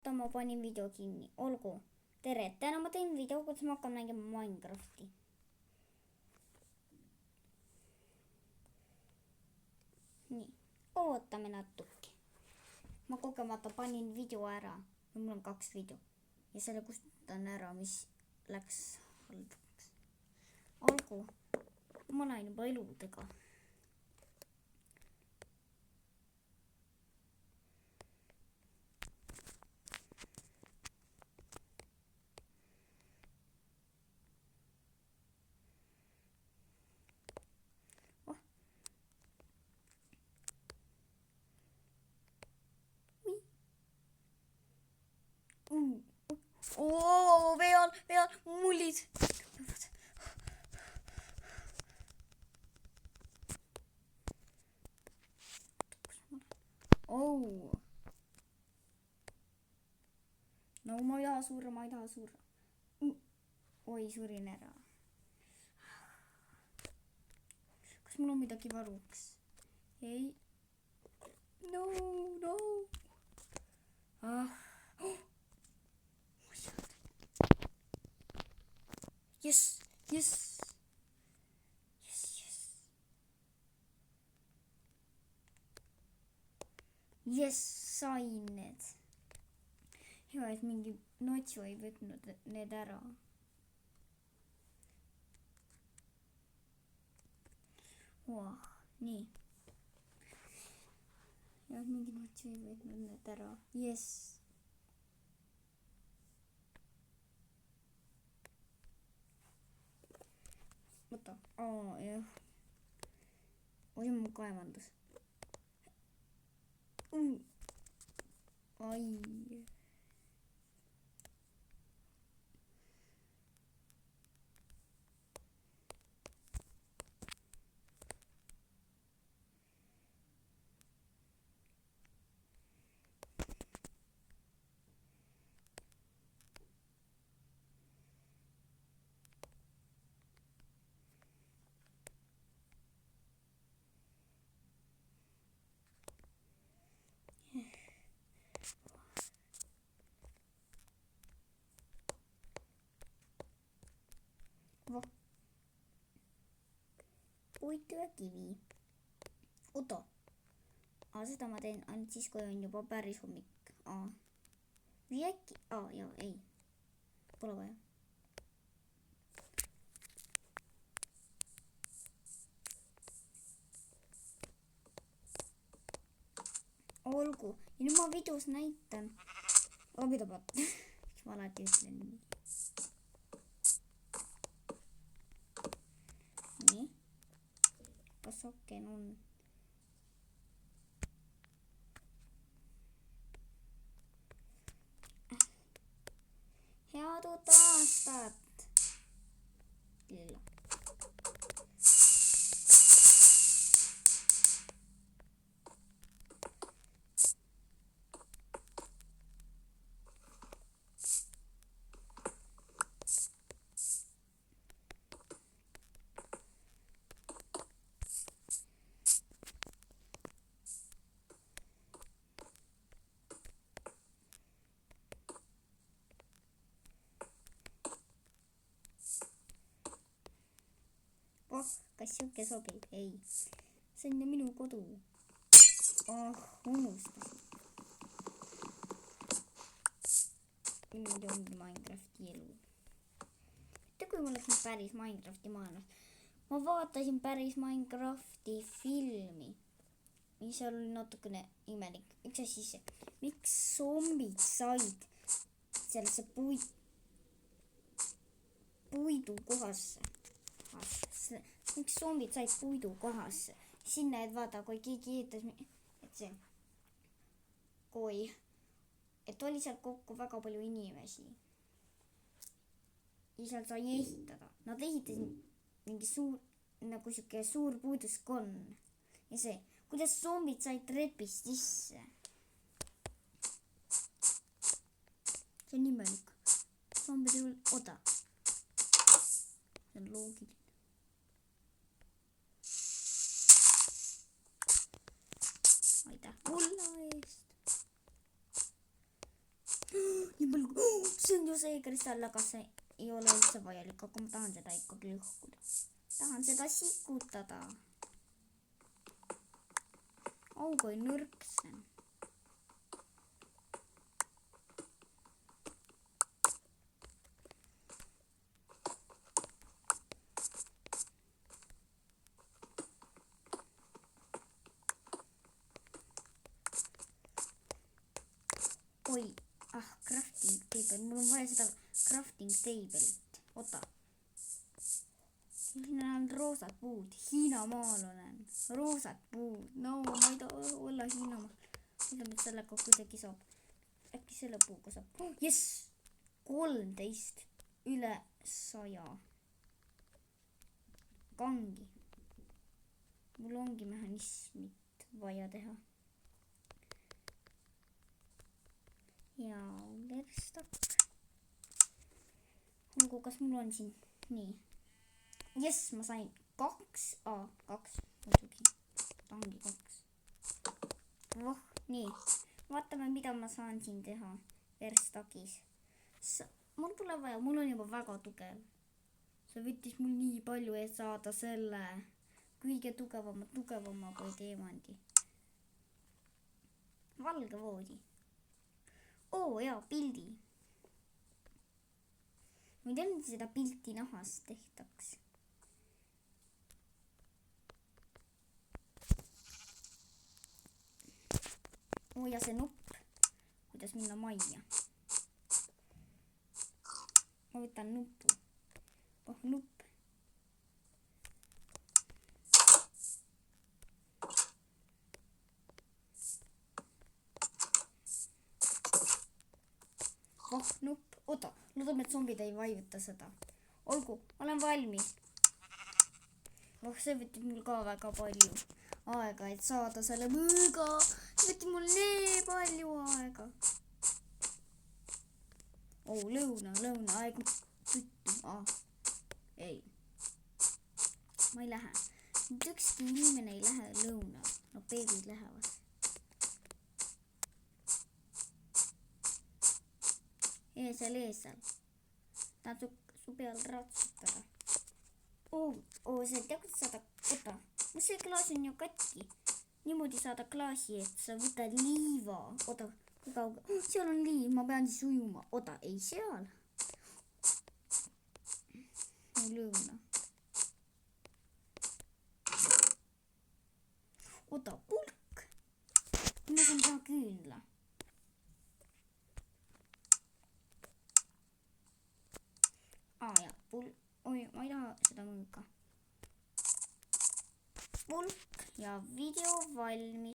Ma panin video kinni, olgu. Tere, täna ma teen video, kuidas ma hakkan mängima Minecrafti. Nii, ootame natuke. Ma kogemata panin video ära. Mul on 2 video. Ja selle kustutan ära, mis läks halvaks. Olgu, ma lähen juba eludega. Oo, veel, mullid. Oh. No ma ei taha surra. Oi, surin ära. Kas mul on midagi varuks? Ei. No. Yes. Yes, sain need. Hea, et mingi notsu ei võtnud need ära. Nii. Ja, mingi notsu ei võtnud need ära. Yes. Võta. Jah. Oi, mu kaevandus. Ai. Puitu ja kivi. Oota. Seda ma teen ainult siis, kui on juba päris hommik. Või äkki? Jaa, ei. Pole vaja. Olgu. Ja nüüd ma videos näitan. Mida patt. Mis ma alati ütlen nii. Nii. Kas aken on? Head uut aastat! Lilla. Kas siuke sobib? Ei. See on ju minu kodu. Unustasin. Nüüd ongi Minecrafti elu. Mitte kui ma oleksin päris Minecrafti maailmas. Ma vaatasin päris Minecrafti filmi. Mis oli natukene imelik. Üks asi see. Miks zombid said sellesse puidu kohasse? Miks zombid said puidu kohasse? Sinna, et vaata, kui keegi ehitas, et see et oli seal kokku väga palju inimesi. Ja seal sai ehitada. Nad ehitasid mingi nagu siuke suur puiduskon. Ja see, kuidas zombid said trepist sisse? See on imelik. Zombid ei ole, oota. See on loogiline. Aitäh mulla eest. põlgu. See on ju see kristall, aga see ei ole üldse vajalik, aga ma tahan seda ikkagi lõhkuda. Tahan seda sikutada. Oh, kui nõrk see on. Oi, crafting table, mul on vaja seda crafting table'it, oota. Siin on roosad puud, Hiinamaal olen, roosad puud, no ma ei taha olla Hiinamaal. Ütleme, et sellega kuidagi saab, äkki selle puuga saab, jess, 13 üle 100 kangi. Mul ongi mehhanismid vaja teha. Ja verstak. Olgu, kas mul on siin? Nii. Jess, ma sain 2 muidugi. Tangi 2. Nii. Vaatame, mida ma saan siin teha verstakis. Mul pole vaja, mul on juba väga tugev. See võttis mul nii palju, et saada selle kõige tugevama kui diamandi. Valge voodi. Jaa, pildi. Ma ei tea, et seda pilti nahast tehtaks. Ja see nupp. Kuidas minna majja. Ma võtan nuppu. Nupp. Nupp, oota, loodame, et zombid ei vajuta seda. Olgu, olen valmis. See võttis mul ka väga palju aega, et saada selle mõõga. See võttis mul nii palju aega. Lõunaaeg. Ei. Ma ei lähe. Ükski inimene ei lähe lõunal. No beebid lähevad. Eesel. Tahan su peal ratsutada. See tegelikult saada, oota, see klaas on ju katki. Niimoodi saada klaasi, et sa võtad liiva. Oota, kui kauge. Seal on liiv, ma pean siis ujuma. Oota, ei seal. Lõuna. Oota, pulk. Ma saan teha küünla. Oi, ma ei taha seda mõõka. Pulk ja video valmis.